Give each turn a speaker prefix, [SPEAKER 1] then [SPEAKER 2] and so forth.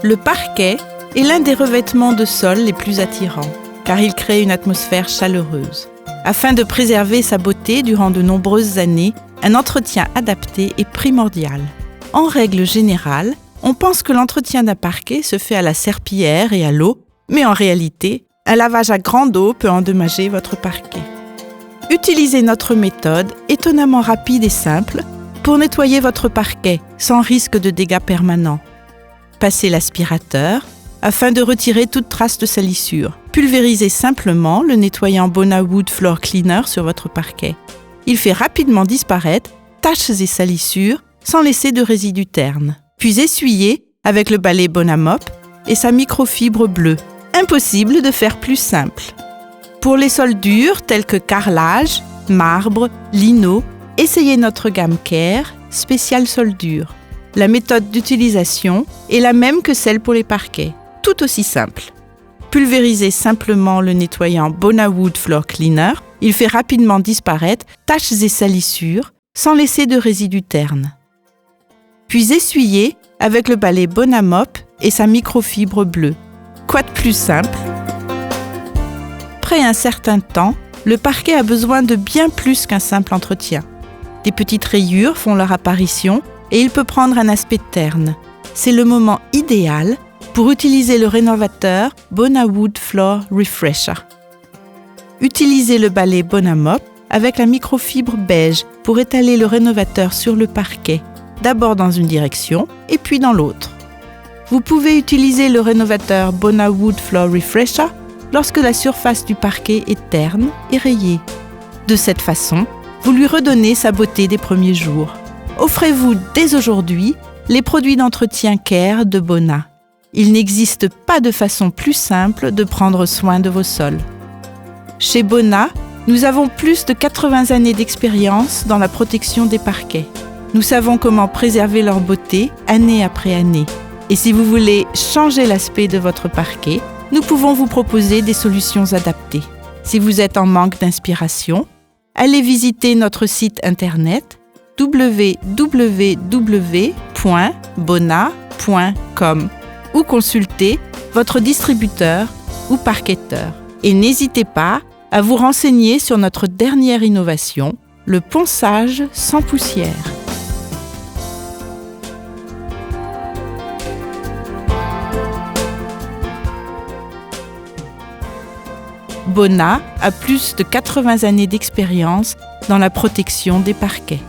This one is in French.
[SPEAKER 1] Le parquet est l'un des revêtements de sol les plus attirants, car il crée une atmosphère chaleureuse. Afin de préserver sa beauté durant de nombreuses années, un entretien adapté est primordial. En règle générale, on pense que l'entretien d'un parquet se fait à la serpillière et à l'eau, mais en réalité, un lavage à grande eau peut endommager votre parquet. Utilisez notre méthode, étonnamment rapide et simple, pour nettoyer votre parquet sans risque de dégâts permanents. Passez l'aspirateur afin de retirer toute trace de salissure. Pulvérisez simplement le nettoyant Bona Wood Floor Cleaner sur votre parquet. Il fait rapidement disparaître taches et salissures sans laisser de résidus ternes. Puis essuyez avec le balai Bona Mop et sa microfibre bleue. Impossible de faire plus simple. Pour les sols durs tels que carrelage, marbre, lino, essayez notre gamme Care, spécial sol dur. La méthode d'utilisation est la même que celle pour les parquets, tout aussi simple. Pulvérisez simplement le nettoyant Bona Wood Floor Cleaner. Il fait rapidement disparaître taches et salissures sans laisser de résidus ternes. Puis essuyez avec le balai Bona Mop et sa microfibre bleue. Quoi de plus simple? Après un certain temps, le parquet a besoin de bien plus qu'un simple entretien. Des petites rayures font leur apparition et il peut prendre un aspect terne. C'est le moment idéal pour utiliser le rénovateur Bona Wood Floor Refresher. Utilisez le balai Bona Mop avec la microfibre beige pour étaler le rénovateur sur le parquet, d'abord dans une direction et puis dans l'autre. Vous pouvez utiliser le rénovateur Bona Wood Floor Refresher lorsque la surface du parquet est terne et rayée. De cette façon, vous lui redonnez sa beauté des premiers jours. Offrez-vous dès aujourd'hui les produits d'entretien Care de Bona. Il n'existe pas de façon plus simple de prendre soin de vos sols. Chez Bona, nous avons plus de 80 années d'expérience dans la protection des parquets. Nous savons comment préserver leur beauté année après année. Et si vous voulez changer l'aspect de votre parquet, nous pouvons vous proposer des solutions adaptées. Si vous êtes en manque d'inspiration, allez visiter notre site internet www.bona.com ou consulter votre distributeur ou parquetteur. Et n'hésitez pas à vous renseigner sur notre dernière innovation, le ponçage sans poussière. Bona a plus de 80 années d'expérience dans la protection des parquets.